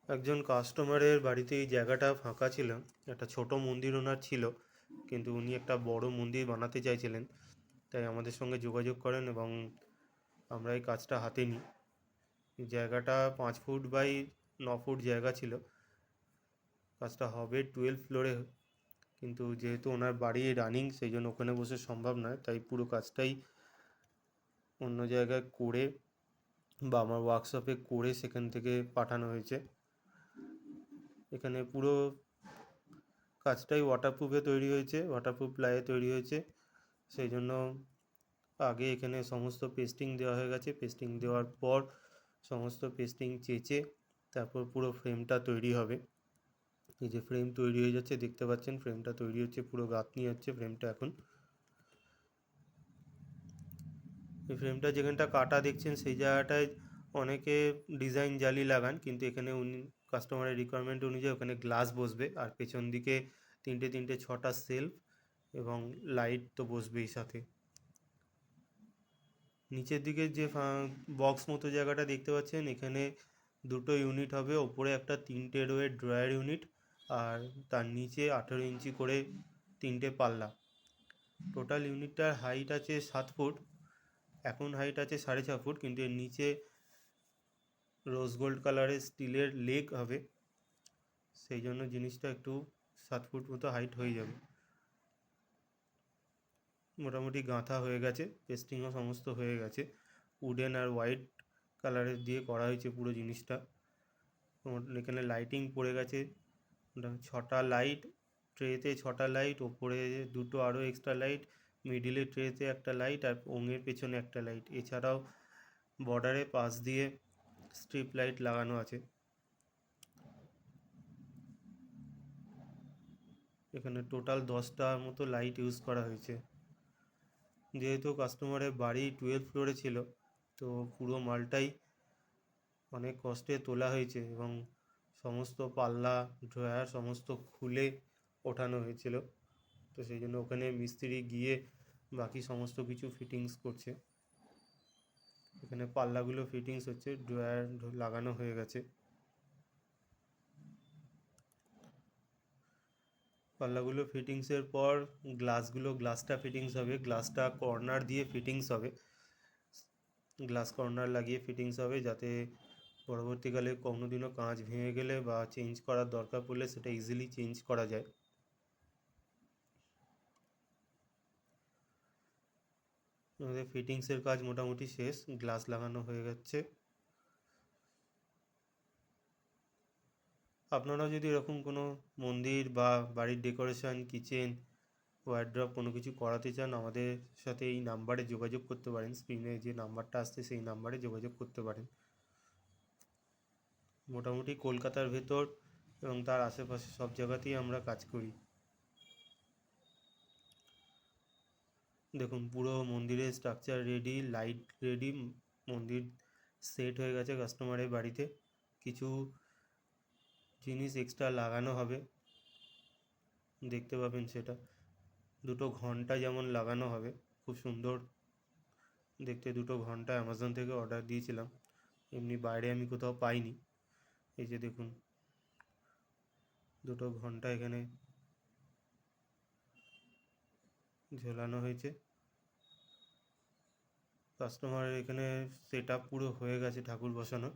একজন কাস্টমারের বাড়িতে এই জায়গাটা ফাঁকা ছিল, একটা ছোট মন্দির ওনার ছিল, কিন্তু উনি একটা বড় মন্দির বানাতে চাইছিলেন, তাই আমাদের সঙ্গে যোগাযোগ করেন এবং আমরা এই কাজটা হাতে নিই। এই জায়গাটা 5 ফুট বাই 9 ফুট জায়গা ছিল। কাজটা হবে 12 ফ্লোরে, কিন্তু যেহেতু ওনার বাড়ি রানিং, সেই জন্য ওখানে বসে সম্ভব নয়, তাই পুরো কাজটাই অন্য জায়গায় করে বা আমার ওয়ার্কশপে করে সেখান থেকে পাঠানো হয়েছে। এখানে পুরো কাজটাই ওয়াটারপ্রুফে তৈরি হয়েছে, ওয়াটারপ্রুফ প্লাইয়ে তৈরি হয়েছে। সেই জন্য আগে এখানে সমস্ত পেস্টিং দেওয়া হয়ে গেছে। পেস্টিং দেওয়ার পর সমস্ত পেস্টিং চেঁচে তারপর পুরো ফ্রেমটা তৈরি হবে। এই যে ফ্রেম তৈরি হয়ে যাচ্ছে, দেখতে পাচ্ছেন ফ্রেমটা তৈরি হচ্ছে, পুরো গাঁথনি হচ্ছে ফ্রেমটা। এখন এই ফ্রেমটা যেখানটা কাটা দেখছেন সেই জায়গাটায় অনেকে ডিজাইন জালি লাগান, কিন্তু এখানে উনি কাস্টমারের রিকোয়ারমেন্ট অনুযায়ী ওখানে গ্লাস বসবে, আর পেছন দিকে 6টা সেলফ এবং লাইট তো বসবেই সাথে। নিচের দিকে যে বক্স মতো জায়গাটা দেখতে পাচ্ছেন, এখানে 2টো ইউনিট হবে। ওপরে একটা 3টে রোয়ের ড্রয়ার ইউনিট, আর তার নিচে 18 ইঞ্চি করে 3টে পাল্লা। টোটাল ইউনিটটার হাইট আছে 7 ফুট, এখন হাইট আছে 6.5 ফুট, কিন্তু এর নিচে রোজ গোল্ড কালারের স্টিলের লেগ হবে, সেই জন্য জিনিসটা একটু 7 ফুট মতো হাইট হয়ে যাবে। মোটামুটি গাঁথা হয়ে গেছে, পেস্টিংও সমস্ত হয়ে গেছে। উডেন আর হোয়াইট কালারের দিয়ে করা হয়েছে পুরো জিনিসটা। এখানে লাইটিং পড়ে গেছে, 6টা লাইট, ট্রেতে 6টা লাইট, ওপরে 2টো আরও এক্সট্রা লাইট, মিডিলে ট্রেতে একটা লাইট, আর ওঙের পেছনে একটা লাইট। এছাড়াও বর্ডারে পাশ দিয়ে স্ট্রিপ লাইট লাগানো আছে। এখানে টোটাল 10টা মতো লাইট ইউজ করা হয়েছে। যেহেতু কাস্টমারের বাড়ি 12 ফ্লোরে ছিল, তো পুরো মালটাই অনেক কষ্টে তোলা হয়েছে এবং সমস্ত পাল্লা ড্রয়ার সমস্ত খুলে ওঠানো হয়েছিল। তো সেই জন্য ওখানে মিস্ত্রি গিয়ে বাকি সমস্ত কিছু ফিটিংস করছে। এখানে পাল্লাগুলো ফিটিংস হচ্ছে, ড্রয়ার লাগানো হয়ে গেছে। পাল্লাগুলো ফিটিংসের পর গ্লাসটা ফিটিংস হবে। গ্লাসটা কর্নার দিয়ে ফিটিংস হবে, গ্লাস কর্নার লাগিয়ে ফিটিংস হবে, যাতে পরবর্তীকালে কোনোদিনও কাঁচ ভেঙে গেলে বা চেঞ্জ করার দরকার পড়লে সেটা ইজিলি চেঞ্জ করা যায়। আমাদের ফিটিংসের কাজ মোটামুটি শেষ, গ্লাস লাগানো হয়ে যাচ্ছে। আপনারাও যদি এরকম কোনো মন্দির বা বাড়ির ডেকোরেশন, কিচেন, ওয়ার্ড্রপ কোনো কিছু করাতে চান, আমাদের সাথে এই নাম্বারে যোগাযোগ করতে পারেন। স্ক্রিনে যে নাম্বারটা আসছে সেই নাম্বারে যোগাযোগ করতে পারেন। মোটামুটি কলকাতার ভেতর এবং তার আশেপাশে সব জায়গাতেই আমরা কাজ করি। দেখুন পুরো মন্দিরের স্ট্রাকচার রেডি, লাইট রেডি, মন্দির সেট হয়ে গেছে কাস্টমারের বাড়িতে। কিছু জিনিস এক্সট্রা লাগানো হবে, দেখতে পাবেন সেটা। 2টো ঘন্টা যেমন লাগানো হবে, খুব সুন্দর দেখতে 2টো ঘন্টা অ্যামাজন থেকে অর্ডার দিয়েছিলাম, এমনি বাইরে আমি কোথাও পাইনি। এই যে দেখুন 2টো ঘন্টা এখানে ঝোলানো হয়েছে। কাস্টমারের এখানে সেট আপ পুরো হয়ে গেছে, ঠাকুর বসানো।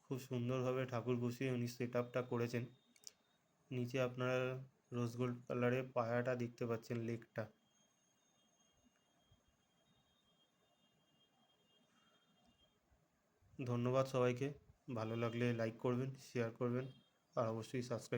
খুব সুন্দরভাবে ঠাকুর বসিয়ে উনি সেট আপটা করেছেন। নিচে আপনারা রোজ গোল্ড কালারের পায়াটা দেখতে পাচ্ছেন, লেকটা। ধন্যবাদ সবাইকে। ভালো লাগলে লাইক করবেন, শেয়ার করবেন, আর অবশ্যই সাবস্ক্রাইব